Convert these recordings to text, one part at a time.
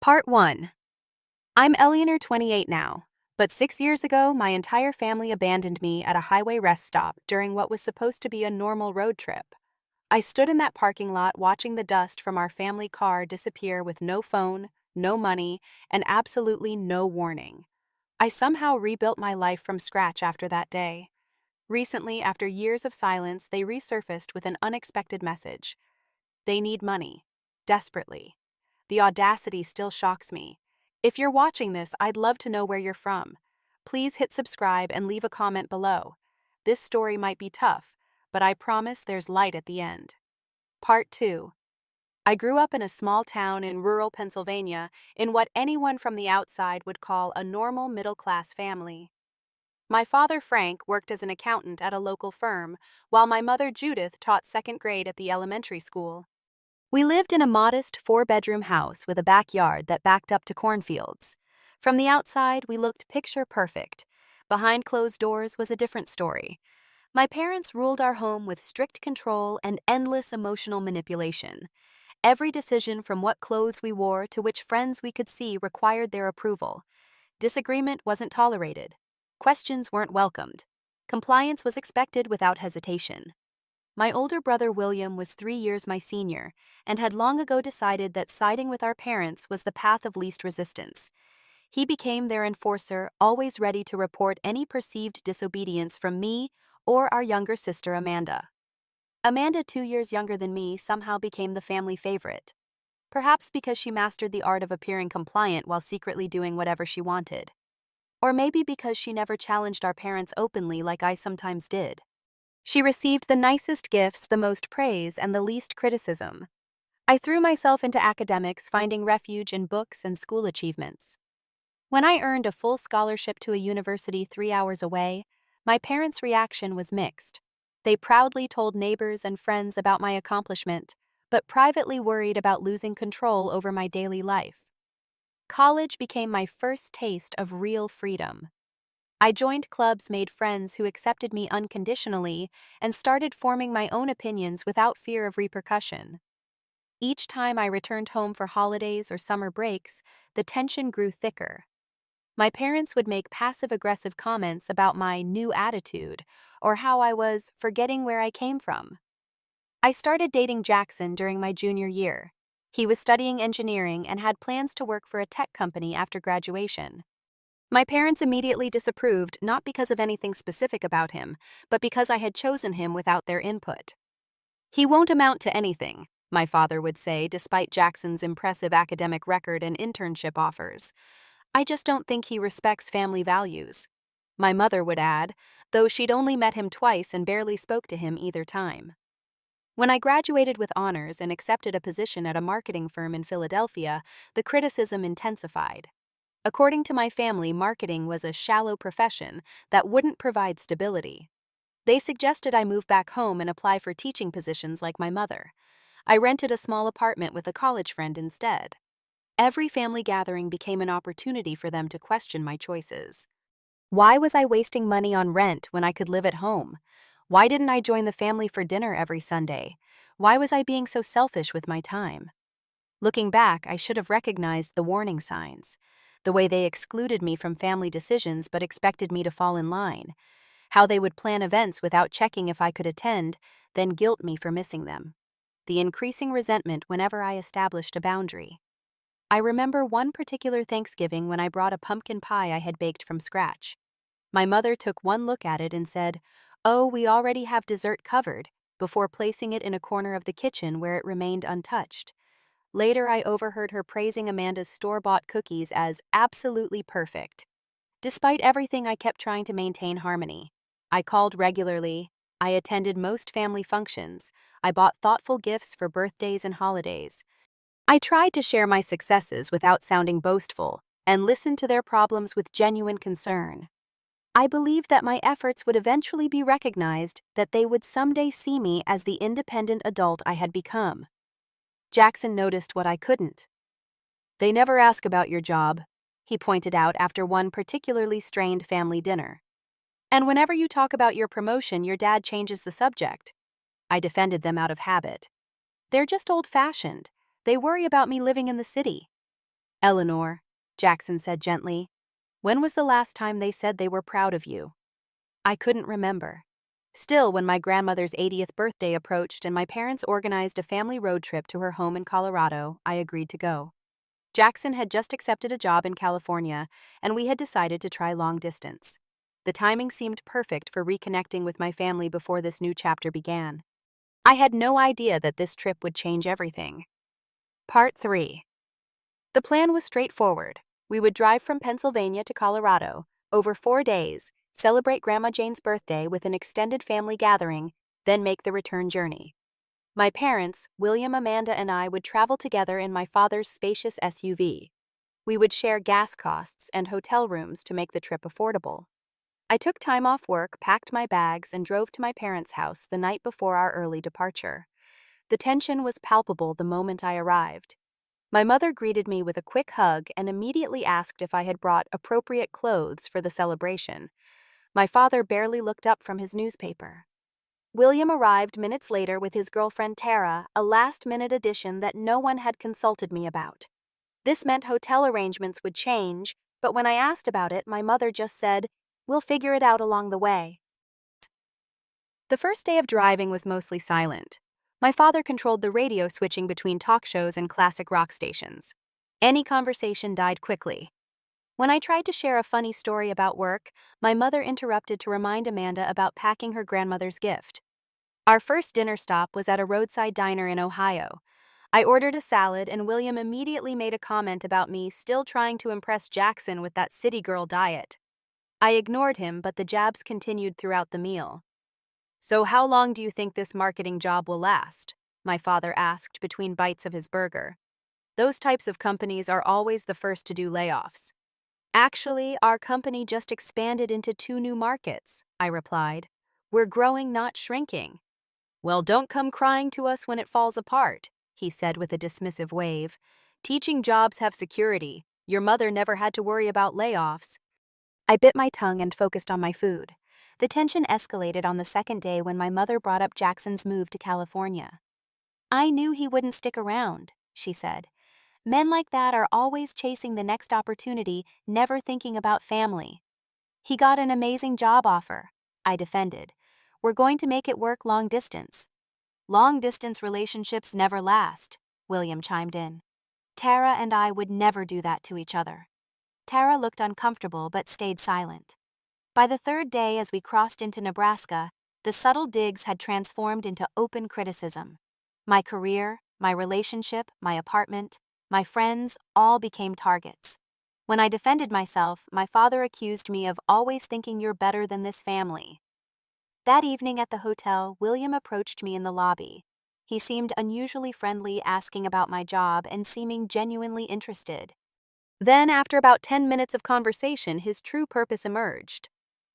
Part 1. I'm Eleanor, 28 now, but 6 years ago, my entire family abandoned me at a highway rest stop during what was supposed to be a normal road trip. I stood in that parking lot watching the dust from our family car disappear with no phone, no money, and absolutely no warning. I somehow rebuilt my life from scratch after that day. Recently, after years of silence, they resurfaced with an unexpected message. They need money. Desperately. The audacity still shocks me. If you're watching this, I'd love to know where you're from. Please hit subscribe and leave a comment below. This story might be tough, but I promise there's light at the end. Part 2. I grew up in a small town in rural Pennsylvania in what anyone from the outside would call a normal middle-class family. My father, Frank, worked as an accountant at a local firm, while my mother, Judith, taught second grade at the elementary school. We lived in a modest four-bedroom house with a backyard that backed up to cornfields. From the outside, we looked picture-perfect. Behind closed doors was a different story. My parents ruled our home with strict control and endless emotional manipulation. Every decision, from what clothes we wore to which friends we could see, required their approval. Disagreement wasn't tolerated. Questions weren't welcomed. Compliance was expected without hesitation. My older brother William was 3 years my senior and had long ago decided that siding with our parents was the path of least resistance. He became their enforcer, always ready to report any perceived disobedience from me or our younger sister Amanda. Amanda, 2 years younger than me, somehow became the family favorite. Perhaps because she mastered the art of appearing compliant while secretly doing whatever she wanted. Or maybe because she never challenged our parents openly like I sometimes did. She received the nicest gifts, the most praise, and the least criticism. I threw myself into academics, finding refuge in books and school achievements. When I earned a full scholarship to a university 3 hours away, my parents' reaction was mixed. They proudly told neighbors and friends about my accomplishment, but privately worried about losing control over my daily life. College became my first taste of real freedom. I joined clubs, made friends who accepted me unconditionally, and started forming my own opinions without fear of repercussion. Each time I returned home for holidays or summer breaks, the tension grew thicker. My parents would make passive-aggressive comments about my new attitude or how I was forgetting where I came from. I started dating Jackson during my junior year. He was studying engineering and had plans to work for a tech company after graduation. My parents immediately disapproved, not because of anything specific about him, but because I had chosen him without their input. "He won't amount to anything," my father would say, despite Jackson's impressive academic record and internship offers. "I just don't think he respects family values," my mother would add, though she'd only met him twice and barely spoke to him either time. When I graduated with honors and accepted a position at a marketing firm in Philadelphia, the criticism intensified. According to my family, marketing was a shallow profession that wouldn't provide stability. They suggested I move back home and apply for teaching positions like my mother. I rented a small apartment with a college friend instead. Every family gathering became an opportunity for them to question my choices. Why was I wasting money on rent when I could live at home? Why didn't I join the family for dinner every Sunday? Why was I being so selfish with my time? Looking back, I should have recognized the warning signs. The way they excluded me from family decisions but expected me to fall in line. How they would plan events without checking if I could attend, then guilt me for missing them. The increasing resentment whenever I established a boundary. I remember one particular Thanksgiving when I brought a pumpkin pie I had baked from scratch. My mother took one look at it and said, "Oh, we already have dessert covered," before placing it in a corner of the kitchen where it remained untouched. Later, I overheard her praising Amanda's store-bought cookies as absolutely perfect. Despite everything, I kept trying to maintain harmony. I called regularly. I attended most family functions. I bought thoughtful gifts for birthdays and holidays. I tried to share my successes without sounding boastful and listened to their problems with genuine concern. I believed that my efforts would eventually be recognized, that they would someday see me as the independent adult I had become. Jackson noticed what I couldn't. "They never ask about your job," he pointed out after one particularly strained family dinner. "And whenever you talk about your promotion, your dad changes the subject." I defended them out of habit. "They're just old-fashioned. They worry about me living in the city." Eleanor, Jackson said gently, when was the last time they said they were proud of you? I couldn't remember. Still, when my grandmother's 80th birthday approached and my parents organized a family road trip to her home in Colorado, I agreed to go. Jackson had just accepted a job in California, and we had decided to try long distance. The timing seemed perfect for reconnecting with my family before this new chapter began. I had no idea that this trip would change everything. Part 3. The plan was straightforward. We would drive from Pennsylvania to Colorado, over 4 days, celebrate Grandma Jane's birthday with an extended family gathering, then make the return journey. My parents, William, Amanda, and I would travel together in my father's spacious SUV. We would share gas costs and hotel rooms to make the trip affordable. I took time off work, packed my bags, and drove to my parents' house the night before our early departure. The tension was palpable the moment I arrived. My mother greeted me with a quick hug and immediately asked if I had brought appropriate clothes for the celebration. My father barely looked up from his newspaper. William arrived minutes later with his girlfriend Tara, a last-minute addition that no one had consulted me about. This meant hotel arrangements would change, but when I asked about it, my mother just said, "We'll figure it out along the way." The first day of driving was mostly silent. My father controlled the radio, switching between talk shows and classic rock stations. Any conversation died quickly. When I tried to share a funny story about work, my mother interrupted to remind Amanda about packing her grandmother's gift. Our first dinner stop was at a roadside diner in Ohio. I ordered a salad, and William immediately made a comment about me still trying to impress Jackson with that city girl diet. I ignored him, but the jabs continued throughout the meal. "So how long do you think this marketing job will last?" my father asked between bites of his burger. "Those types of companies are always the first to do layoffs." "Actually, our company just expanded into 2 new markets," I replied. "We're growing, not shrinking." "Well, don't come crying to us when it falls apart," he said with a dismissive wave. "Teaching jobs have security. Your mother never had to worry about layoffs." I bit my tongue and focused on my food. The tension escalated on the second day when my mother brought up Jackson's move to California. "I knew he wouldn't stick around," she said. "Men like that are always chasing the next opportunity, never thinking about family." "He got an amazing job offer," I defended. "We're going to make it work long distance." "Long-distance relationships never last," William chimed in. "Tara and I would never do that to each other." Tara looked uncomfortable but stayed silent. By the third day, as we crossed into Nebraska, the subtle digs had transformed into open criticism. My career, my relationship, my apartment, my friends all became targets. When I defended myself, my father accused me of always thinking you're better than this family. That evening at the hotel, William approached me in the lobby. He seemed unusually friendly, asking about my job and seeming genuinely interested. Then, after about 10 minutes of conversation, his true purpose emerged.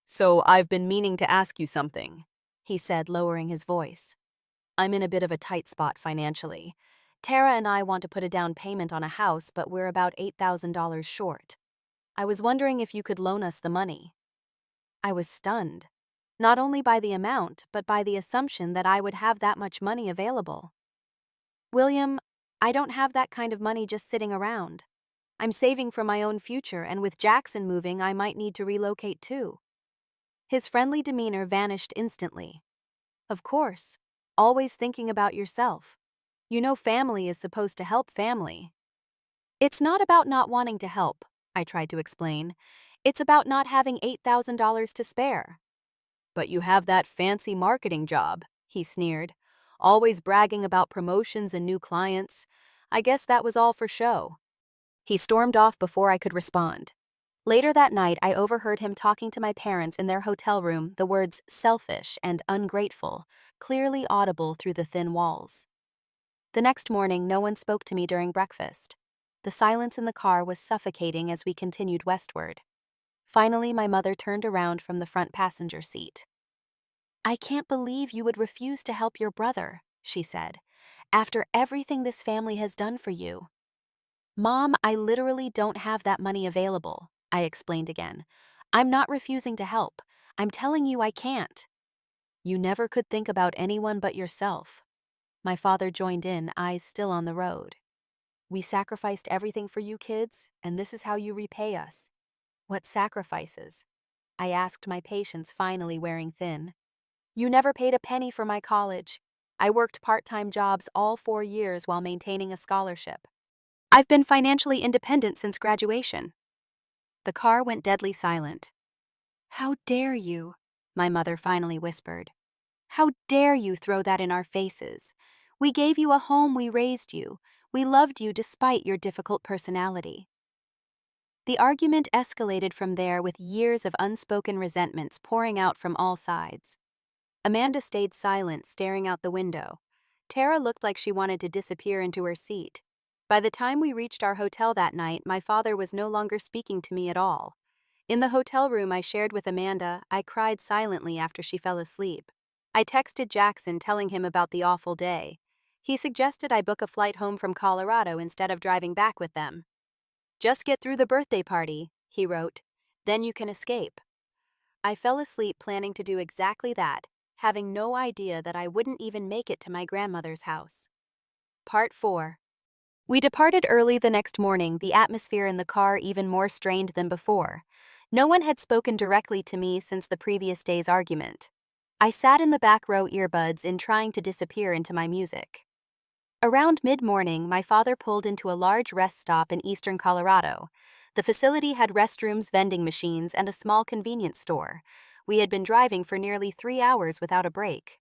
"So I've been meaning to ask you something," he said, lowering his voice. "I'm in a bit of a tight spot financially. Tara and I want to put a down payment on a house, but we're about $8,000 short. I was wondering if you could loan us the money." I was stunned, not only by the amount, but by the assumption that I would have that much money available. "William, I don't have that kind of money just sitting around. I'm saving for my own future, and with Jackson moving, I might need to relocate too." His friendly demeanor vanished instantly. "Of course, always thinking about yourself. You know family is supposed to help family." "It's not about not wanting to help," I tried to explain. "It's about not having $8,000 to spare." "But you have that fancy marketing job," he sneered. "Always bragging about promotions and new clients. I guess that was all for show." He stormed off before I could respond. Later that night, I overheard him talking to my parents in their hotel room, the words "selfish" and "ungrateful" clearly audible through the thin walls. The next morning, no one spoke to me during breakfast. The silence in the car was suffocating as we continued westward. Finally, my mother turned around from the front passenger seat. "I can't believe you would refuse to help your brother," she said, "after everything this family has done for you." "Mom, I literally don't have that money available," I explained again. "I'm not refusing to help. I'm telling you I can't." "You never could think about anyone but yourself." My father joined in, eyes still on the road. We sacrificed everything for you kids, and this is how you repay us. What sacrifices? I asked, my patience finally wearing thin. You never paid a penny for my college. I worked part-time jobs all 4 years while maintaining a scholarship. I've been financially independent since graduation. The car went deadly silent. How dare you? My mother finally whispered. How dare you throw that in our faces? We gave you a home, we raised you. We loved you despite your difficult personality. The argument escalated from there with years of unspoken resentments pouring out from all sides. Amanda stayed silent, staring out the window. Tara looked like she wanted to disappear into her seat. By the time we reached our hotel that night, my father was no longer speaking to me at all. In the hotel room I shared with Amanda, I cried silently after she fell asleep. I texted Jackson telling him about the awful day. He suggested I book a flight home from Colorado instead of driving back with them. Just get through the birthday party, he wrote. Then you can escape. I fell asleep planning to do exactly that, having no idea that I wouldn't even make it to my grandmother's house. Part 4. We departed early the next morning, the atmosphere in the car even more strained than before. No one had spoken directly to me since the previous day's argument. I sat in the back row, earbuds in, trying to disappear into my music. Around mid-morning, my father pulled into a large rest stop in eastern Colorado. The facility had restrooms, vending machines, and a small convenience store. We had been driving for nearly 3 hours without a break.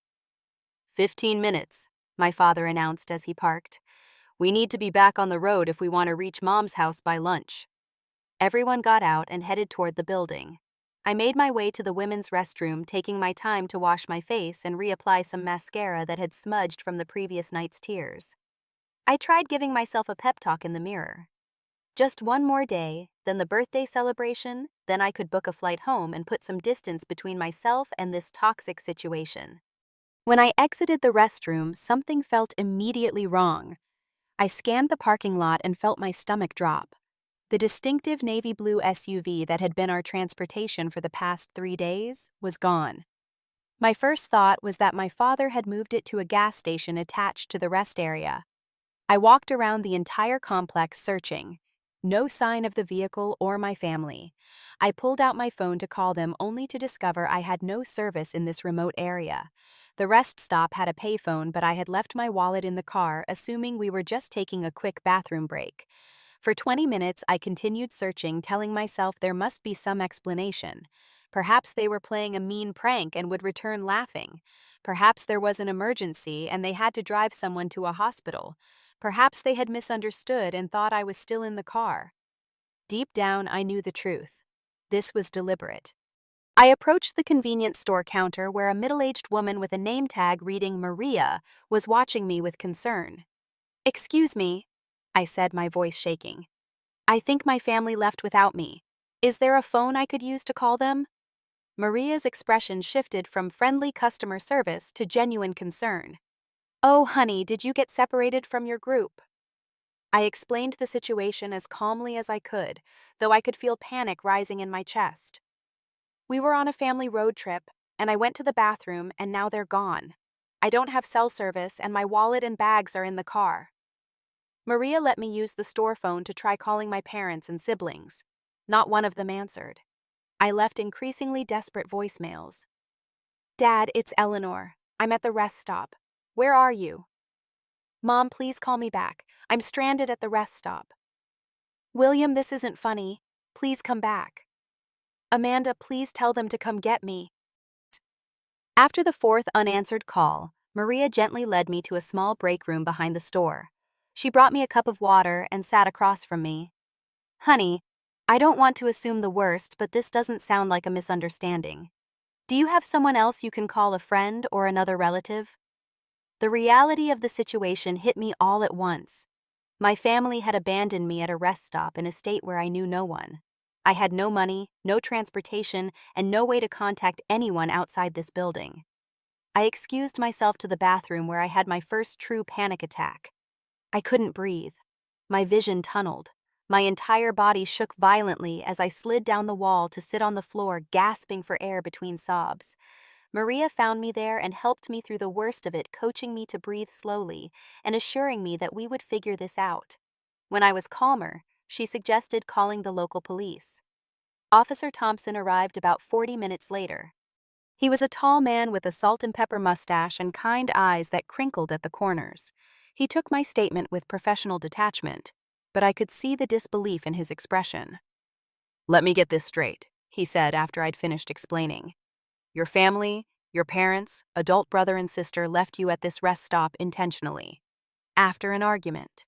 15 minutes, my father announced as he parked. We need to be back on the road if we want to reach Mom's house by lunch. Everyone got out and headed toward the building. I made my way to the women's restroom, taking my time to wash my face and reapply some mascara that had smudged from the previous night's tears. I tried giving myself a pep talk in the mirror. Just one more day, then the birthday celebration, then I could book a flight home and put some distance between myself and this toxic situation. When I exited the restroom, something felt immediately wrong. I scanned the parking lot and felt my stomach drop. The distinctive navy blue SUV that had been our transportation for the past 3 days was gone. My first thought was that my father had moved it to a gas station attached to the rest area. I walked around the entire complex searching. No sign of the vehicle or my family. I pulled out my phone to call them, only to discover I had no service in this remote area. The rest stop had a payphone, but I had left my wallet in the car, assuming we were just taking a quick bathroom break. For 20 minutes, I continued searching, telling myself there must be some explanation. Perhaps they were playing a mean prank and would return laughing. Perhaps there was an emergency and they had to drive someone to a hospital. Perhaps they had misunderstood and thought I was still in the car. Deep down, I knew the truth. This was deliberate. I approached the convenience store counter where a middle-aged woman with a name tag reading Maria was watching me with concern. "Excuse me," I said, my voice shaking. "I think my family left without me. Is there a phone I could use to call them?" Maria's expression shifted from friendly customer service to genuine concern. "Oh, honey, did you get separated from your group?" I explained the situation as calmly as I could, though I could feel panic rising in my chest. "We were on a family road trip, and I went to the bathroom, and now they're gone. I don't have cell service, and my wallet and bags are in the car." Maria let me use the store phone to try calling my parents and siblings. Not one of them answered. I left increasingly desperate voicemails. "Dad, it's Eleanor. I'm at the rest stop. Where are you?" "Mom, please call me back. I'm stranded at the rest stop." "William, this isn't funny. Please come back." "Amanda, please tell them to come get me." After the fourth unanswered call, Maria gently led me to a small break room behind the store. She brought me a cup of water and sat across from me. "Honey, I don't want to assume the worst, but this doesn't sound like a misunderstanding. Do you have someone else you can call, a friend or another relative?" The reality of the situation hit me all at once. My family had abandoned me at a rest stop in a state where I knew no one. I had no money, no transportation, and no way to contact anyone outside this building. I excused myself to the bathroom where I had my first true panic attack. I couldn't breathe. My vision tunneled. My entire body shook violently as I slid down the wall to sit on the floor, gasping for air between sobs. Maria found me there and helped me through the worst of it, coaching me to breathe slowly and assuring me that we would figure this out. When I was calmer, she suggested calling the local police. Officer Thompson arrived about 40 minutes later. He was a tall man with a salt and pepper mustache and kind eyes that crinkled at the corners. He took my statement with professional detachment, but I could see the disbelief in his expression. "Let me get this straight," he said after I'd finished explaining. "Your family, your parents, adult brother and sister left you at this rest stop intentionally, after an argument."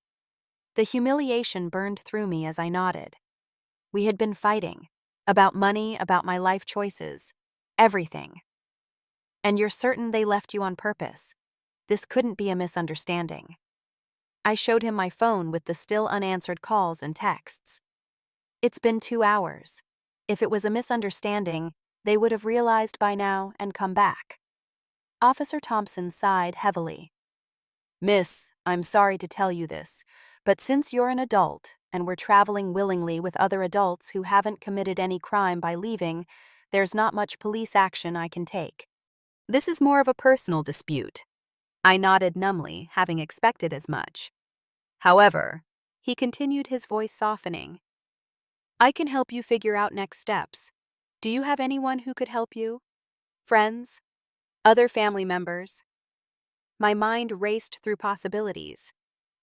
The humiliation burned through me as I nodded. We had been fighting. About money, about my life choices. Everything. "And you're certain they left you on purpose? This couldn't be a misunderstanding." I showed him my phone with the still unanswered calls and texts. "It's been 2 hours. If it was a misunderstanding, they would have realized by now and come back." Officer Thompson sighed heavily. "Miss, I'm sorry to tell you this, but since you're an adult and we're traveling willingly with other adults who haven't committed any crime by leaving, there's not much police action I can take. This is more of a personal dispute." I nodded numbly, having expected as much. "However," he continued, his voice softening, "I can help you figure out next steps. Do you have anyone who could help you? Friends? Other family members?" My mind raced through possibilities.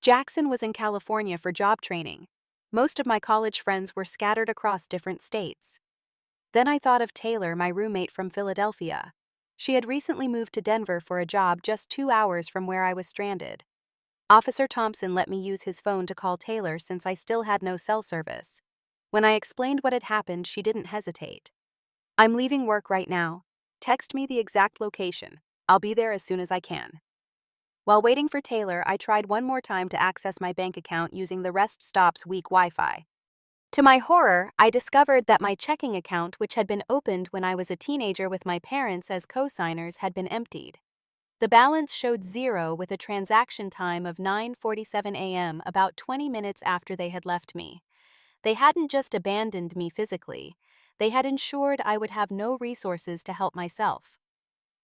Jackson was in California for job training. Most of my college friends were scattered across different states. Then I thought of Taylor, my roommate from Philadelphia. She had recently moved to Denver for a job just 2 hours from where I was stranded. Officer Thompson let me use his phone to call Taylor since I still had no cell service. When I explained what had happened, she didn't hesitate. "I'm leaving work right now. Text me the exact location. I'll be there as soon as I can." While waiting for Taylor, I tried one more time to access my bank account using the rest stop's weak Wi-Fi. To my horror, I discovered that my checking account, which had been opened when I was a teenager with my parents as co-signers, had been emptied. The balance showed 0 with a transaction time of 9:47 a.m., about 20 minutes after they had left me. They hadn't just abandoned me physically, they had ensured I would have no resources to help myself.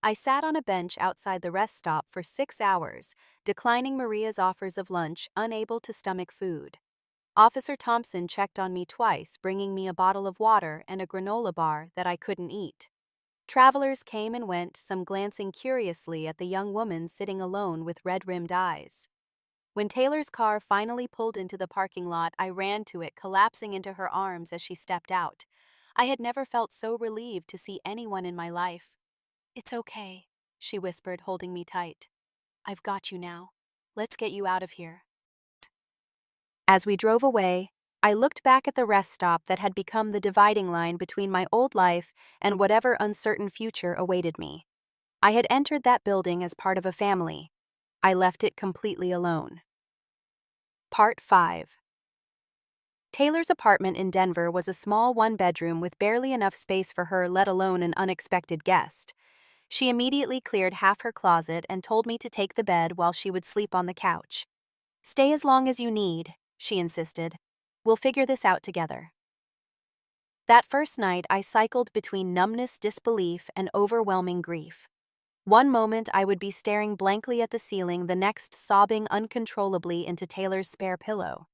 I sat on a bench outside the rest stop for 6 hours, declining Maria's offers of lunch, unable to stomach food. Officer Thompson checked on me twice, bringing me a bottle of water and a granola bar that I couldn't eat. Travelers came and went, some glancing curiously at the young woman sitting alone with red-rimmed eyes. When Taylor's car finally pulled into the parking lot, I ran to it, collapsing into her arms as she stepped out. I had never felt so relieved to see anyone in my life. "It's okay," she whispered, holding me tight. "I've got you now. Let's get you out of here." As we drove away, I looked back at the rest stop that had become the dividing line between my old life and whatever uncertain future awaited me. I had entered that building as part of a family. I left it completely alone. Part 5. Taylor's apartment in Denver was a small one-bedroom with barely enough space for her, let alone an unexpected guest. She immediately cleared half her closet and told me to take the bed while she would sleep on the couch. "Stay as long as you need," she insisted. "We'll figure this out together." That first night, I cycled between numbness, disbelief, and overwhelming grief. One moment I would be staring blankly at the ceiling, the next sobbing uncontrollably into Taylor's spare pillow.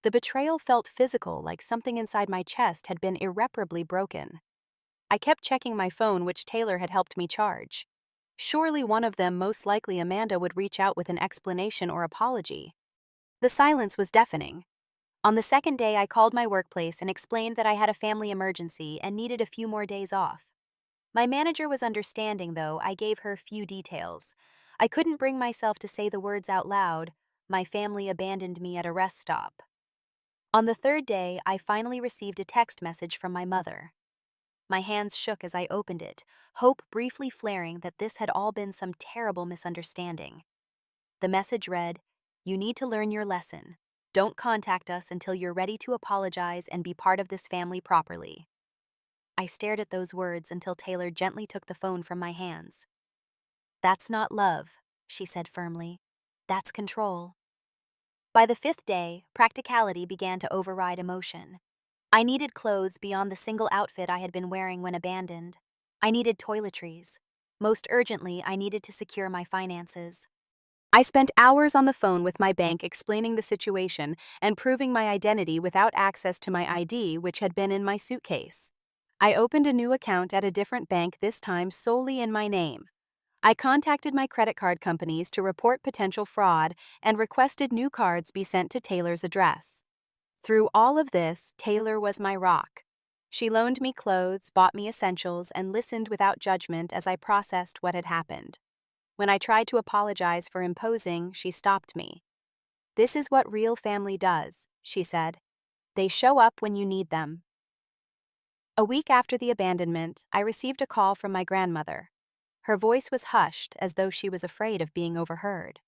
The betrayal felt physical, like something inside my chest had been irreparably broken. I kept checking my phone, which Taylor had helped me charge. Surely one of them, most likely Amanda, would reach out with an explanation or apology. The silence was deafening. On the second day, I called my workplace and explained that I had a family emergency and needed a few more days off. My manager was understanding, though I gave her few details. I couldn't bring myself to say the words out loud. My family abandoned me at a rest stop. On the third day, I finally received a text message from my mother. My hands shook as I opened it, hope briefly flaring that this had all been some terrible misunderstanding. The message read, "You need to learn your lesson. Don't contact us until you're ready to apologize and be part of this family properly." I stared at those words until Taylor gently took the phone from my hands. "That's not love," she said firmly. "That's control." By the 5th day, practicality began to override emotion. I needed clothes beyond the single outfit I had been wearing when abandoned. I needed toiletries. Most urgently, I needed to secure my finances. I spent hours on the phone with my bank explaining the situation and proving my identity without access to my ID, which had been in my suitcase. I opened a new account at a different bank, this time solely in my name. I contacted my credit card companies to report potential fraud and requested new cards be sent to Taylor's address. Through all of this, Taylor was my rock. She loaned me clothes, bought me essentials, and listened without judgment as I processed what had happened. When I tried to apologize for imposing, she stopped me. "This is what real family does," she said. "They show up when you need them." A week after the abandonment, I received a call from my grandmother. Her voice was hushed, as though she was afraid of being overheard.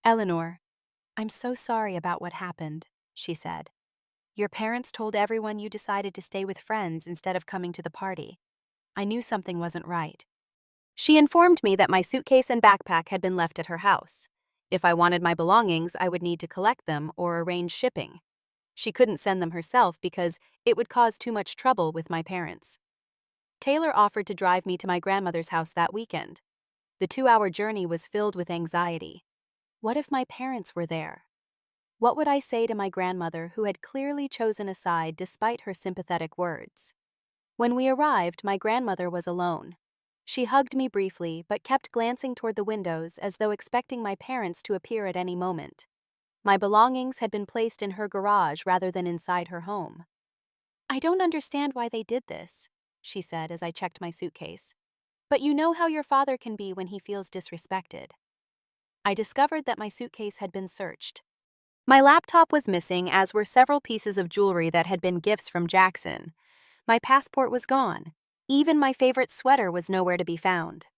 "Eleanor, I'm so sorry about what happened," she said. "Your parents told everyone you decided to stay with friends instead of coming to the party. I knew something wasn't right." She informed me that my suitcase and backpack had been left at her house. If I wanted my belongings, I would need to collect them or arrange shipping. She couldn't send them herself because it would cause too much trouble with my parents. Taylor offered to drive me to my grandmother's house that weekend. The 2-hour journey was filled with anxiety. What if my parents were there? What would I say to my grandmother, who had clearly chosen a side despite her sympathetic words? When we arrived, my grandmother was alone. She hugged me briefly, but kept glancing toward the windows as though expecting my parents to appear at any moment. My belongings had been placed in her garage rather than inside her home. "I don't understand why they did this," she said as I checked my suitcase. "But you know how your father can be when he feels disrespected." I discovered that my suitcase had been searched. My laptop was missing, as were several pieces of jewelry that had been gifts from Jackson. My passport was gone. Even my favorite sweater was nowhere to be found.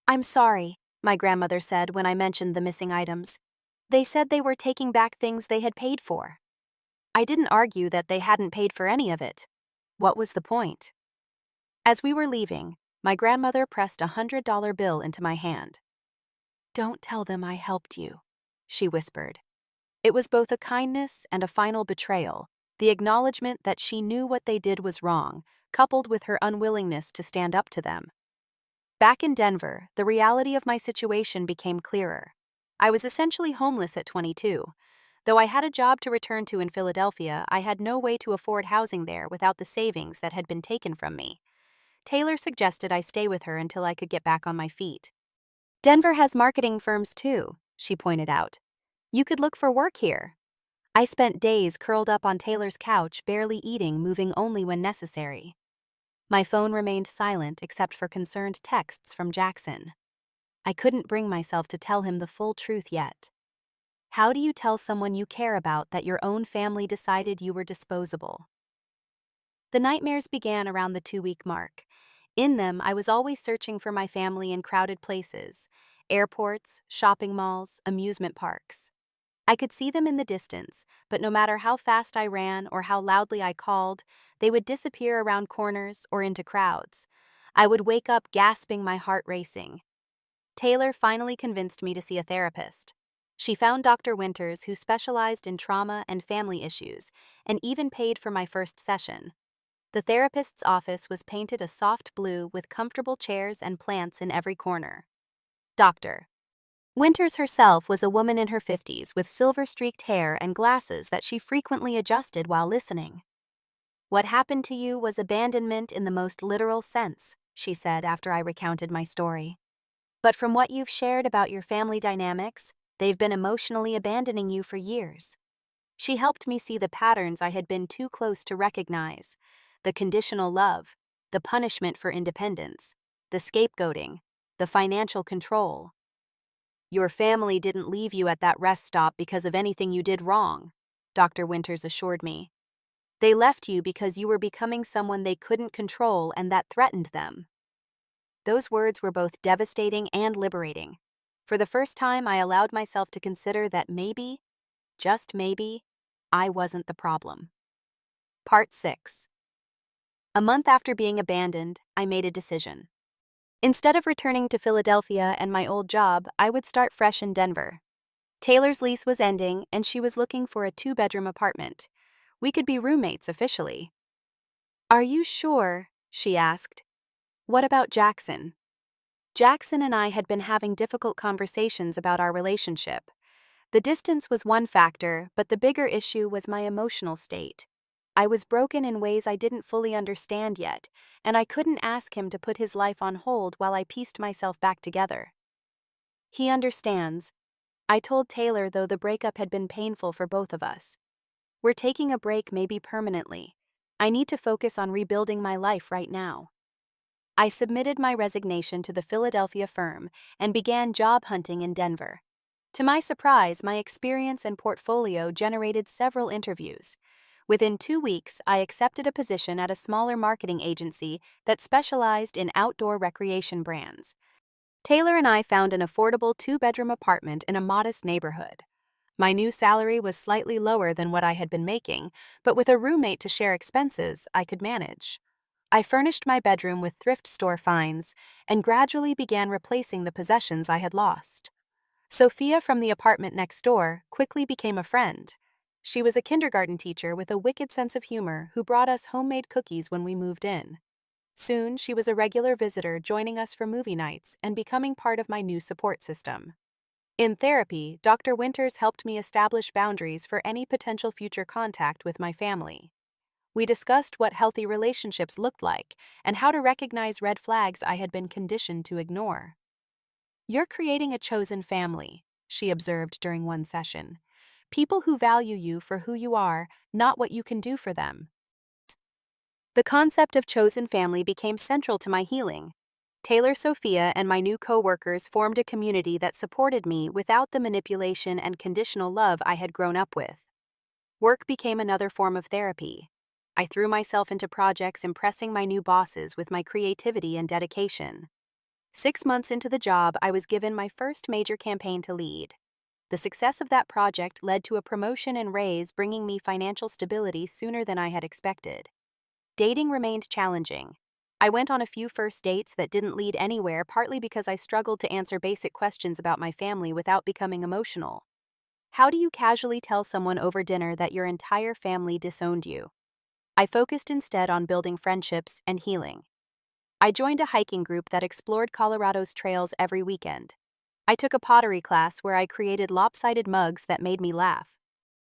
"I'm sorry," my grandmother said when I mentioned the missing items. "They said they were taking back things they had paid for." I didn't argue that they hadn't paid for any of it. What was the point? As we were leaving, my grandmother pressed a $100 bill into my hand. "Don't tell them I helped you," she whispered. It was both a kindness and a final betrayal, the acknowledgement that she knew what they did was wrong, coupled with her unwillingness to stand up to them. Back in Denver, the reality of my situation became clearer. I was essentially homeless at 22. Though I had a job to return to in Philadelphia, I had no way to afford housing there without the savings that had been taken from me. Taylor suggested I stay with her until I could get back on my feet. "Denver has marketing firms too," she pointed out. "You could look for work here." I spent days curled up on Taylor's couch, barely eating, moving only when necessary. My phone remained silent except for concerned texts from Jackson. I couldn't bring myself to tell him the full truth yet. How do you tell someone you care about that your own family decided you were disposable? The nightmares began around the 2-week mark. In them, I was always searching for my family in crowded places: airports, shopping malls, amusement parks. I could see them in the distance, but no matter how fast I ran or how loudly I called, they would disappear around corners or into crowds. I would wake up gasping, my heart racing. Taylor finally convinced me to see a therapist. She found Dr. Winters, who specialized in trauma and family issues, and even paid for my first session. The therapist's office was painted a soft blue with comfortable chairs and plants in every corner. Dr. Winters herself was a woman in her 50s with silver-streaked hair and glasses that she frequently adjusted while listening. "What happened to you was abandonment in the most literal sense," she said after I recounted my story. "But from what you've shared about your family dynamics, they've been emotionally abandoning you for years." She helped me see the patterns I had been too close to recognize: the conditional love, the punishment for independence, the scapegoating, the financial control. "Your family didn't leave you at that rest stop because of anything you did wrong," Dr. Winters assured me. "They left you because you were becoming someone they couldn't control and that threatened them." Those words were both devastating and liberating. For the first time, I allowed myself to consider that maybe, just maybe, I wasn't the problem. Part 6. A month after being abandoned, I made a decision. Instead of returning to Philadelphia and my old job, I would start fresh in Denver. Taylor's lease was ending, and she was looking for a 2-bedroom apartment. We could be roommates officially. "Are you sure?" she asked. "What about Jackson?" Jackson and I had been having difficult conversations about our relationship. The distance was one factor, but the bigger issue was my emotional state. I was broken in ways I didn't fully understand yet, and I couldn't ask him to put his life on hold while I pieced myself back together. He understands. I told Taylor, though the breakup had been painful for both of us. We're taking a break, maybe permanently. I need to focus on rebuilding my life right now. I submitted my resignation to the Philadelphia firm and began job hunting in Denver. To my surprise, my experience and portfolio generated several interviews. Within 2 weeks, I accepted a position at a smaller marketing agency that specialized in outdoor recreation brands. Taylor and I found an affordable 2-bedroom apartment in a modest neighborhood. My new salary was slightly lower than what I had been making, but with a roommate to share expenses, I could manage. I furnished my bedroom with thrift store finds and gradually began replacing the possessions I had lost. Sophia from the apartment next door quickly became a friend. She was a kindergarten teacher with a wicked sense of humor who brought us homemade cookies when we moved in. Soon, she was a regular visitor, joining us for movie nights and becoming part of my new support system. In therapy, Dr. Winters helped me establish boundaries for any potential future contact with my family. We discussed what healthy relationships looked like and how to recognize red flags I had been conditioned to ignore. "You're creating a chosen family," she observed during one session. "People who value you for who you are, not what you can do for them." The concept of chosen family became central to my healing. Taylor, Sophia, and my new co-workers formed a community that supported me without the manipulation and conditional love I had grown up with. Work became another form of therapy. I threw myself into projects impressing my new bosses with my creativity and dedication. 6 months into the job, I was given my first major campaign to lead. The success of that project led to a promotion and raise, bringing me financial stability sooner than I had expected. Dating remained challenging. I went on a few first dates that didn't lead anywhere, partly because I struggled to answer basic questions about my family without becoming emotional. How do you casually tell someone over dinner that your entire family disowned you? I focused instead on building friendships and healing. I joined a hiking group that explored Colorado's trails every weekend. I took a pottery class where I created lopsided mugs that made me laugh.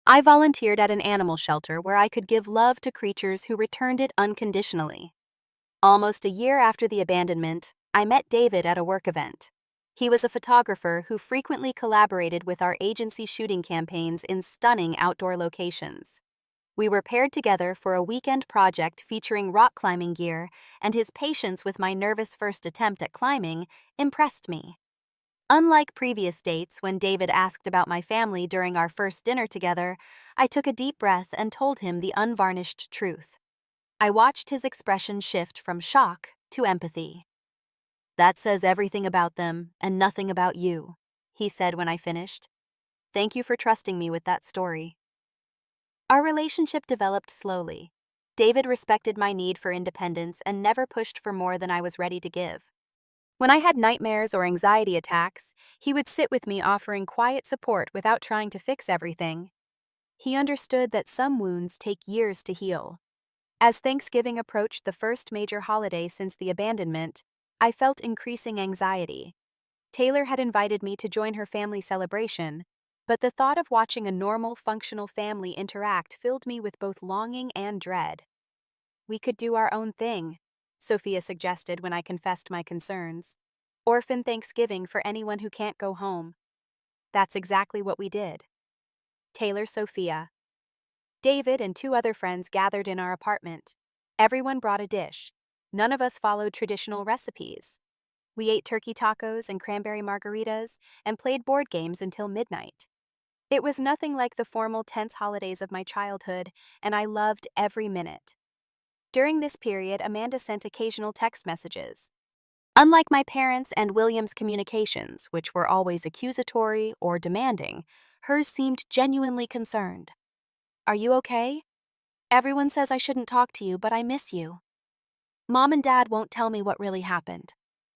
I volunteered at an animal shelter where I could give love to creatures who returned it unconditionally. Almost a year after the abandonment, I met David at a work event. He was a photographer who frequently collaborated with our agency shooting campaigns in stunning outdoor locations. We were paired together for a weekend project featuring rock climbing gear, and his patience with my nervous first attempt at climbing impressed me. Unlike previous dates when David asked about my family during our first dinner together, I took a deep breath and told him the unvarnished truth. I watched his expression shift from shock to empathy. "That says everything about them and nothing about you," he said when I finished. "Thank you for trusting me with that story." Our relationship developed slowly. David respected my need for independence and never pushed for more than I was ready to give. When I had nightmares or anxiety attacks, he would sit with me, offering quiet support without trying to fix everything. He understood that some wounds take years to heal. As Thanksgiving approached, the first major holiday since the abandonment, I felt increasing anxiety. Taylor had invited me to join her family celebration, but the thought of watching a normal, functional family interact filled me with both longing and dread. "We could do our own thing," Sophia suggested when I confessed my concerns. "Orphan Thanksgiving for anyone who can't go home." That's exactly what we did. Taylor, Sophia. David and 2 other friends gathered in our apartment. Everyone brought a dish. None of us followed traditional recipes. We ate turkey tacos and cranberry margaritas and played board games until midnight. It was nothing like the formal, tense holidays of my childhood, and I loved every minute. During this period, Amanda sent occasional text messages. Unlike my parents' and William's communications, which were always accusatory or demanding, hers seemed genuinely concerned. "Are you okay? Everyone says I shouldn't talk to you, but I miss you. Mom and Dad won't tell me what really happened.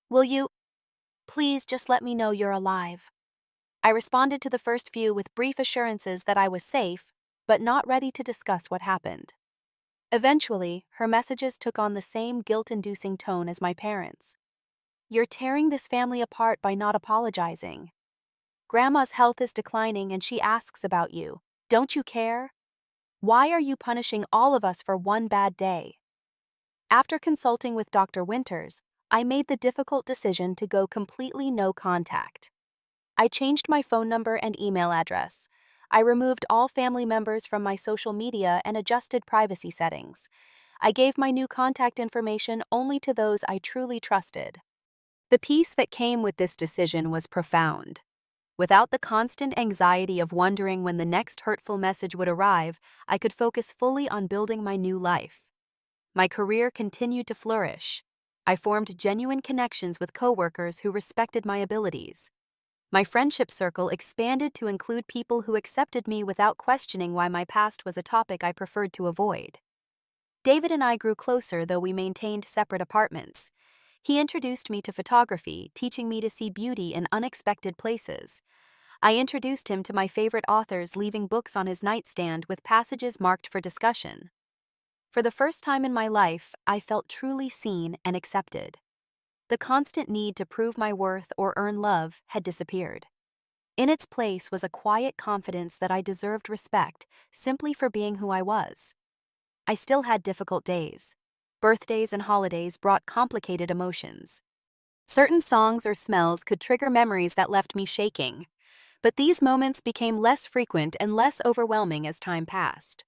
Will you? Please just let me know you're alive." I responded to the first few with brief assurances that I was safe, but not ready to discuss what happened. Eventually, her messages took on the same guilt-inducing tone as my parents. You're tearing this family apart by not apologizing. Grandma's health is declining and she asks about you. Don't you care? Why are you punishing all of us for one bad day? After consulting with Dr. Winters, I made the difficult decision to go completely no contact. I changed my phone number and email address. I removed all family members from my social media and adjusted privacy settings. I gave my new contact information only to those I truly trusted. The peace that came with this decision was profound. Without the constant anxiety of wondering when the next hurtful message would arrive, I could focus fully on building my new life. My career continued to flourish. I formed genuine connections with coworkers who respected my abilities. My friendship circle expanded to include people who accepted me without questioning why my past was a topic I preferred to avoid. David and I grew closer, though we maintained separate apartments. He introduced me to photography, teaching me to see beauty in unexpected places. I introduced him to my favorite authors, leaving books on his nightstand with passages marked for discussion. For the first time in my life, I felt truly seen and accepted. The constant need to prove my worth or earn love had disappeared. In its place was a quiet confidence that I deserved respect simply for being who I was. I still had difficult days. Birthdays and holidays brought complicated emotions. Certain songs or smells could trigger memories that left me shaking. But these moments became less frequent and less overwhelming as time passed.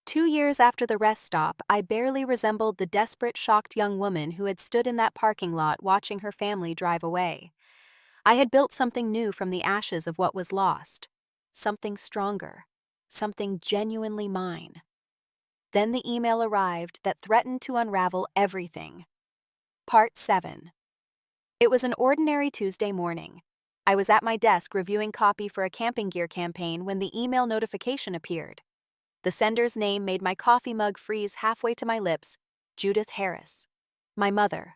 2 years after the rest stop, I barely resembled the desperate, shocked young woman who had stood in that parking lot watching her family drive away. I had built something new from the ashes of what was lost. Something stronger. Something genuinely mine. Then the email arrived that threatened to unravel everything. Part 7. It was an ordinary Tuesday morning. I was at my desk reviewing copy for a camping gear campaign when the email notification appeared. The sender's name made my coffee mug freeze halfway to my lips. Judith Harris. My mother.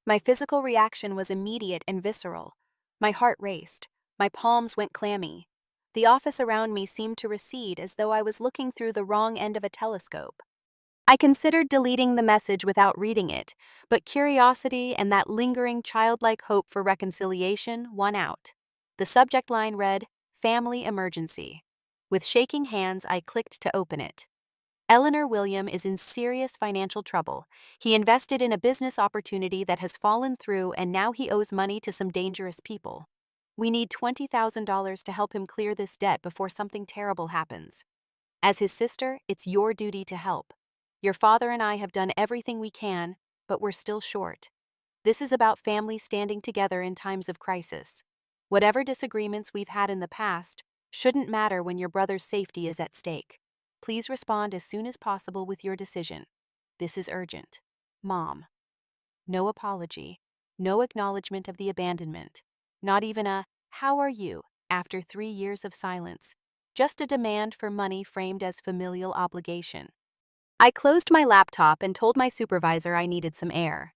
My physical reaction was immediate and visceral. My heart raced. My palms went clammy. The office around me seemed to recede as though I was looking through the wrong end of a telescope. I considered deleting the message without reading it, but curiosity and that lingering childlike hope for reconciliation won out. The subject line read, "Family Emergency." With shaking hands, I clicked to open it. Eleanor William is in serious financial trouble. He invested in a business opportunity that has fallen through, and now he owes money to some dangerous people. We need $20,000 to help him clear this debt before something terrible happens. As his sister, it's your duty to help. Your father and I have done everything we can, but we're still short. This is about families standing together in times of crisis. Whatever disagreements we've had in the past shouldn't matter when your brother's safety is at stake. Please respond as soon as possible with your decision. This is urgent. Mom. No apology. No acknowledgement of the abandonment. Not even a, "How are you?" after 3 years of silence. Just a demand for money framed as familial obligation. I closed my laptop and told my supervisor I needed some air.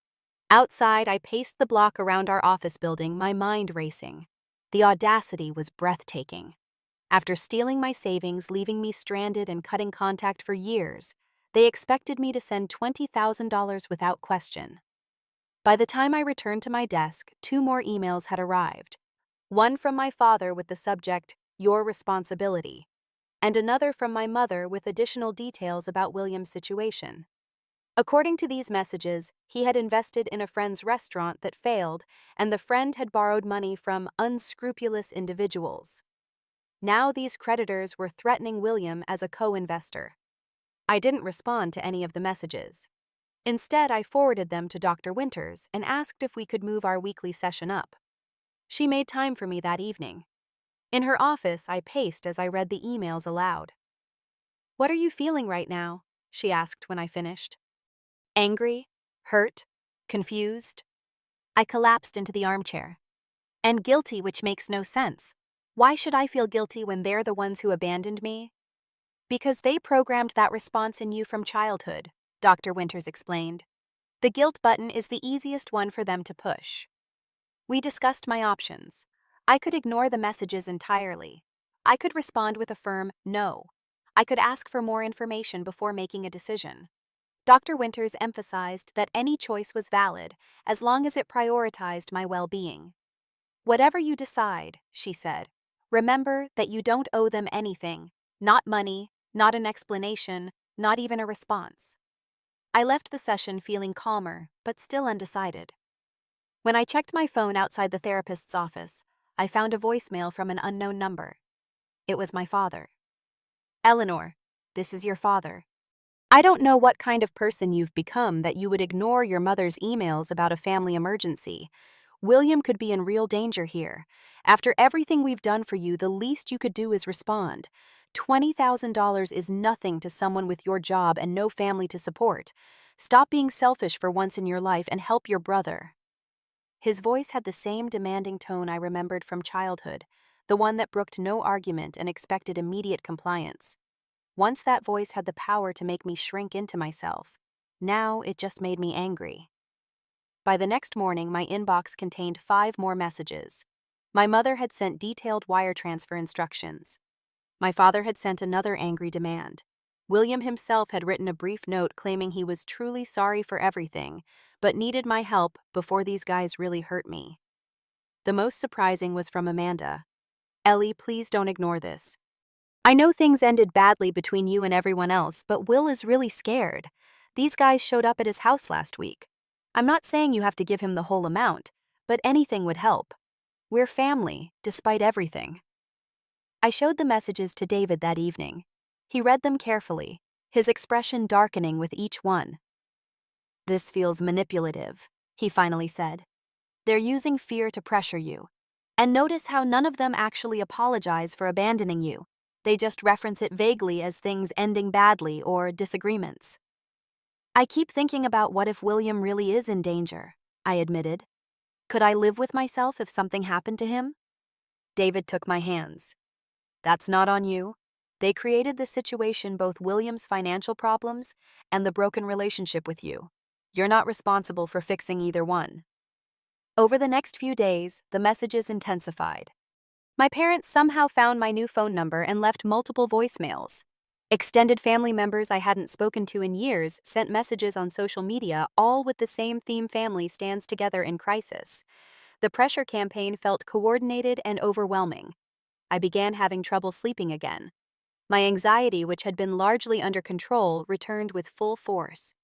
Outside, I paced the block around our office building, my mind racing. The audacity was breathtaking. After stealing my savings, leaving me stranded and cutting contact for years, they expected me to send $20,000 without question. By the time I returned to my desk, 2 more emails had arrived. One from my father with the subject, "Your responsibility," and another from my mother with additional details about William's situation. According to these messages, he had invested in a friend's restaurant that failed, and the friend had borrowed money from unscrupulous individuals. Now these creditors were threatening William as a co-investor. I didn't respond to any of the messages. Instead, I forwarded them to Dr. Winters and asked if we could move our weekly session up. She made time for me that evening. In her office, I paced as I read the emails aloud. "What are you feeling right now?" she asked when I finished. Angry? Hurt? Confused? I collapsed into the armchair. And guilty, which makes no sense. Why should I feel guilty when they're the ones who abandoned me? Because they programmed that response in you from childhood, Dr. Winters explained. The guilt button is the easiest one for them to push. We discussed my options. I could ignore the messages entirely. I could respond with a firm no. I could ask for more information before making a decision. Dr. Winters emphasized that any choice was valid as long as it prioritized my well-being. Whatever you decide, she said, remember that you don't owe them anything, not money, not an explanation, not even a response. I left the session feeling calmer, but still undecided. When I checked my phone outside the therapist's office, I found a voicemail from an unknown number. It was my father. Eleanor, this is your father. I don't know what kind of person you've become that you would ignore your mother's emails about a family emergency. William could be in real danger here. After everything we've done for you, the least you could do is respond. $20,000 is nothing to someone with your job and no family to support. Stop being selfish for once in your life and help your brother. His voice had the same demanding tone I remembered from childhood, the one that brooked no argument and expected immediate compliance. Once that voice had the power to make me shrink into myself. Now it just made me angry. By the next morning, my inbox contained 5 more messages. My mother had sent detailed wire transfer instructions. My father had sent another angry demand. William himself had written a brief note claiming he was truly sorry for everything, but needed my help before these guys really hurt me. The most surprising was from Amanda. Ellie, please don't ignore this. I know things ended badly between you and everyone else, but Will is really scared. These guys showed up at his house last week. I'm not saying you have to give him the whole amount, but anything would help. We're family, despite everything. I showed the messages to David that evening. He read them carefully, his expression darkening with each one. This feels manipulative, he finally said. They're using fear to pressure you. And notice how none of them actually apologize for abandoning you. They just reference it vaguely as things ending badly or disagreements. I keep thinking about what if William really is in danger, I admitted. Could I live with myself if something happened to him? David took my hands. That's not on you. They created the situation, both William's financial problems and the broken relationship with you. You're not responsible for fixing either one. Over the next few days, the messages intensified. My parents somehow found my new phone number and left multiple voicemails. Extended family members I hadn't spoken to in years sent messages on social media, all with the same theme: family stands together in crisis. The pressure campaign felt coordinated and overwhelming. I began having trouble sleeping again. My anxiety, which had been largely under control, returned with full force.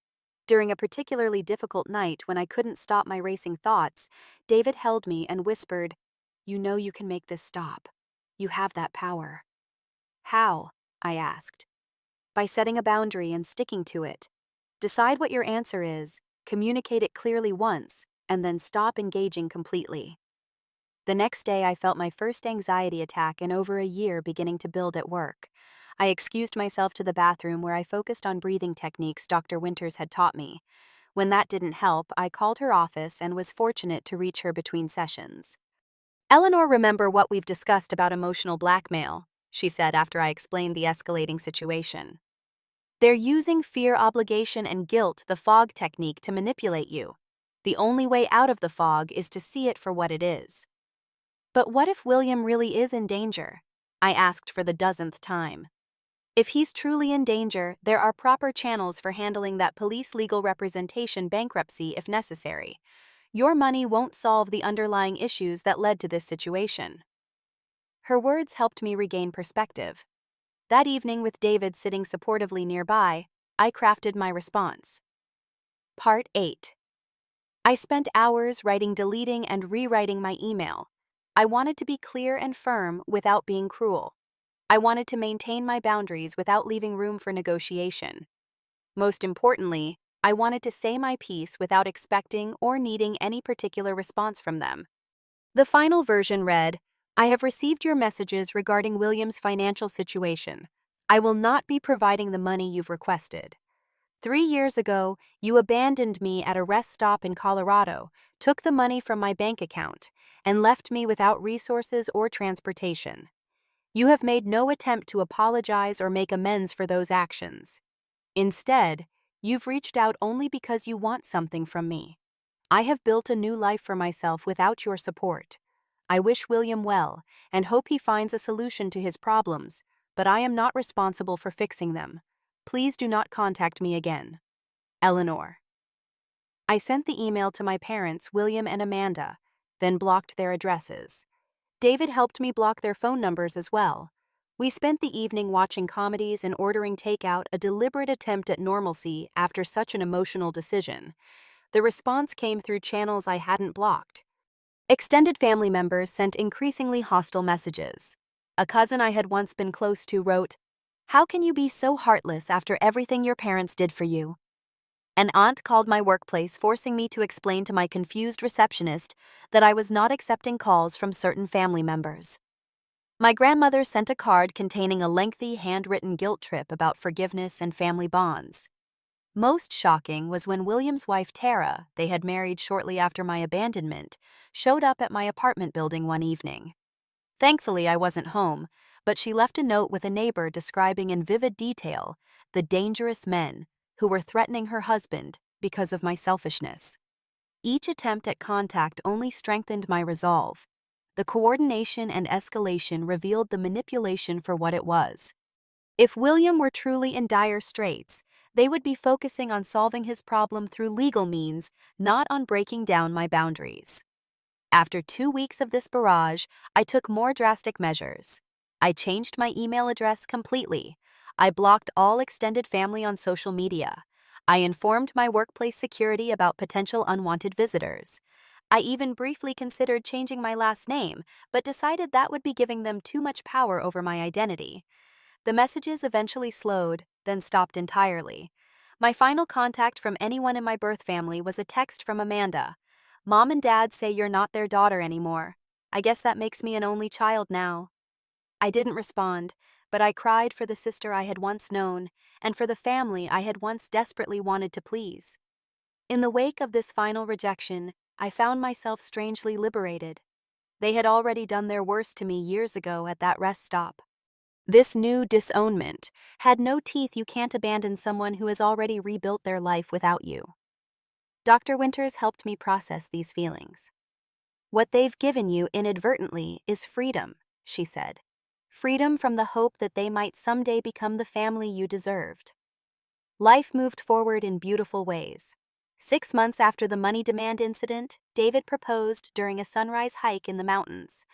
During a particularly difficult night when I couldn't stop my racing thoughts, David held me and whispered, "You know you can make this stop. You have that power." How? I asked. By setting a boundary and sticking to it. Decide what your answer is, communicate it clearly once, and then stop engaging completely. The next day, I felt my first anxiety attack in over a year beginning to build at work. I excused myself to the bathroom where I focused on breathing techniques Dr. Winters had taught me. When that didn't help, I called her office and was fortunate to reach her between sessions. Eleanor, remember what we've discussed about emotional blackmail, she said after I explained the escalating situation. They're using fear, obligation, and guilt, the fog technique, to manipulate you. The only way out of the fog is to see it for what it is. But what if William really is in danger? I asked for the dozenth time. If he's truly in danger, there are proper channels for handling that: police, legal representation, bankruptcy if necessary. Your money won't solve the underlying issues that led to this situation. Her words helped me regain perspective. That evening, with David sitting supportively nearby, I crafted my response. Part 8. I spent hours writing, deleting, and rewriting my email. I wanted to be clear and firm without being cruel. I wanted to maintain my boundaries without leaving room for negotiation. Most importantly, I wanted to say my piece without expecting or needing any particular response from them. The final version read, "I have received your messages regarding William's financial situation. I will not be providing the money you've requested. 3 years ago, you abandoned me at a rest stop in Colorado, took the money from my bank account, and left me without resources or transportation. You have made no attempt to apologize or make amends for those actions. Instead, you've reached out only because you want something from me. I have built a new life for myself without your support. I wish William well and hope he finds a solution to his problems, but I am not responsible for fixing them. Please do not contact me again." Eleanor. I sent the email to my parents, William and Amanda, then blocked their addresses. David helped me block their phone numbers as well. We spent the evening watching comedies and ordering takeout, a deliberate attempt at normalcy after such an emotional decision. The response came through channels I hadn't blocked. Extended family members sent increasingly hostile messages. A cousin I had once been close to wrote, "How can you be so heartless after everything your parents did for you?" An aunt called my workplace, forcing me to explain to my confused receptionist that I was not accepting calls from certain family members. My grandmother sent a card containing a lengthy handwritten guilt trip about forgiveness and family bonds. Most shocking was when William's wife Tara, they had married shortly after my abandonment, showed up at my apartment building one evening. Thankfully, I wasn't home, but she left a note with a neighbor describing in vivid detail the dangerous men who were threatening her husband because of my selfishness. Each attempt at contact only strengthened my resolve. The coordination and escalation revealed the manipulation for what it was. If William were truly in dire straits, they would be focusing on solving his problem through legal means, not on breaking down my boundaries. After 2 weeks of this barrage, I took more drastic measures. I changed my email address completely. I blocked all extended family on social media. I informed my workplace security about potential unwanted visitors. I even briefly considered changing my last name, but decided that would be giving them too much power over my identity. The messages eventually slowed, then stopped entirely. My final contact from anyone in my birth family was a text from Amanda. "Mom and Dad say you're not their daughter anymore. I guess that makes me an only child now." I didn't respond, but I cried for the sister I had once known, and for the family I had once desperately wanted to please. In the wake of this final rejection, I found myself strangely liberated. They had already done their worst to me years ago at that rest stop. This new disownment had no teeth. You can't abandon someone who has already rebuilt their life without you. Dr. Winters helped me process these feelings. "What they've given you inadvertently is freedom," she said. "Freedom from the hope that they might someday become the family you deserved." Life moved forward in beautiful ways. 6 months after the money demand incident, David proposed during a sunrise hike in the mountains.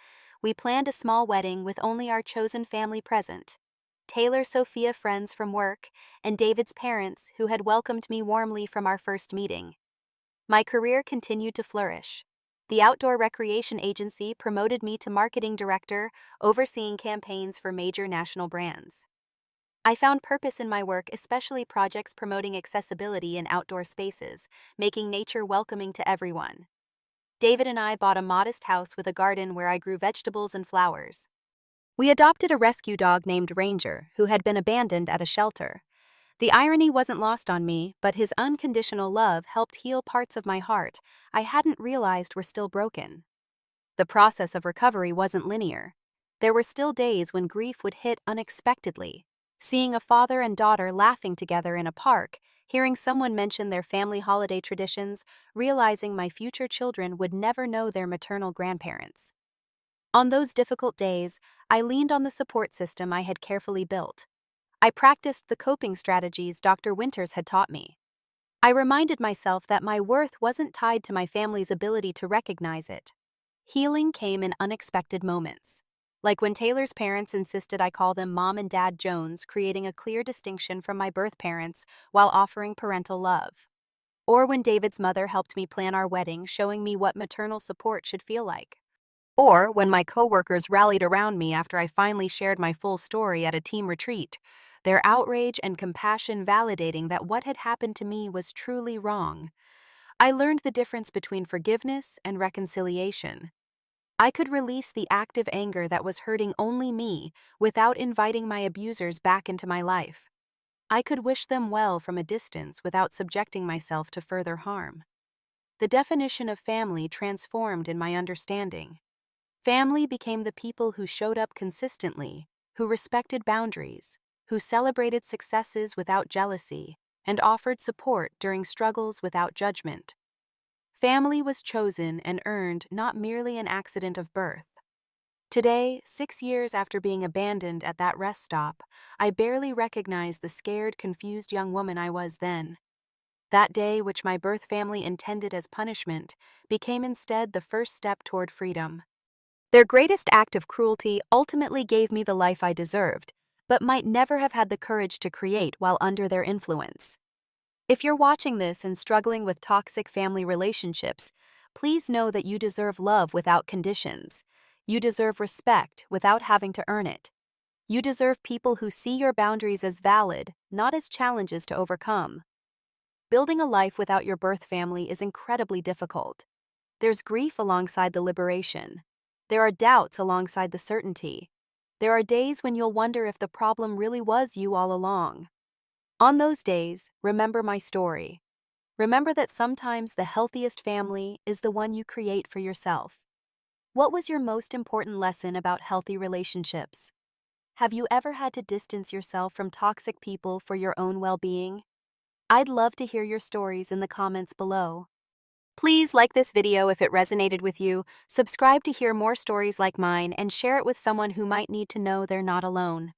We planned a small wedding with only our chosen family present: Taylor Sophia friends from work, and David's parents, who had welcomed me warmly from our first meeting. My career continued to flourish. The outdoor recreation agency promoted me to marketing director, overseeing campaigns for major national brands. I found purpose in my work, especially projects promoting accessibility in outdoor spaces, making nature welcoming to everyone. David and I bought a modest house with a garden where I grew vegetables and flowers. We adopted a rescue dog named Ranger, who had been abandoned at a shelter. The irony wasn't lost on me, but his unconditional love helped heal parts of my heart I hadn't realized were still broken. The process of recovery wasn't linear. There were still days when grief would hit unexpectedly. Seeing a father and daughter laughing together in a park, hearing someone mention their family holiday traditions, realizing my future children would never know their maternal grandparents. On those difficult days, I leaned on the support system I had carefully built. I practiced the coping strategies Dr. Winters had taught me. I reminded myself that my worth wasn't tied to my family's ability to recognize it. Healing came in unexpected moments, like when Taylor's parents insisted I call them Mom and Dad Jones, creating a clear distinction from my birth parents while offering parental love. Or when David's mother helped me plan our wedding, showing me what maternal support should feel like. Or when my coworkers rallied around me after I finally shared my full story at a team retreat, their outrage and compassion validating that what had happened to me was truly wrong. I learned the difference between forgiveness and reconciliation. I could release the active anger that was hurting only me without inviting my abusers back into my life. I could wish them well from a distance without subjecting myself to further harm. The definition of family transformed in my understanding. Family became the people who showed up consistently, who respected boundaries, who celebrated successes without jealousy, and offered support during struggles without judgment. Family was chosen and earned, not merely an accident of birth. Today, 6 years after being abandoned at that rest stop, I barely recognize the scared, confused young woman I was then. That day, which my birth family intended as punishment, became instead the first step toward freedom. Their greatest act of cruelty ultimately gave me the life I deserved, but might never have had the courage to create while under their influence. If you're watching this and struggling with toxic family relationships, please know that you deserve love without conditions. You deserve respect without having to earn it. You deserve people who see your boundaries as valid, not as challenges to overcome. Building a life without your birth family is incredibly difficult. There's grief alongside the liberation. There are doubts alongside the certainty. There are days when you'll wonder if the problem really was you all along. On those days, remember my story. Remember that sometimes the healthiest family is the one you create for yourself. What was your most important lesson about healthy relationships? Have you ever had to distance yourself from toxic people for your own well-being? I'd love to hear your stories in the comments below. Please like this video if it resonated with you, subscribe to hear more stories like mine, and share it with someone who might need to know they're not alone.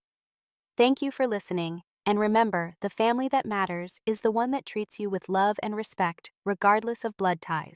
Thank you for listening, and remember, the family that matters is the one that treats you with love and respect, regardless of blood ties.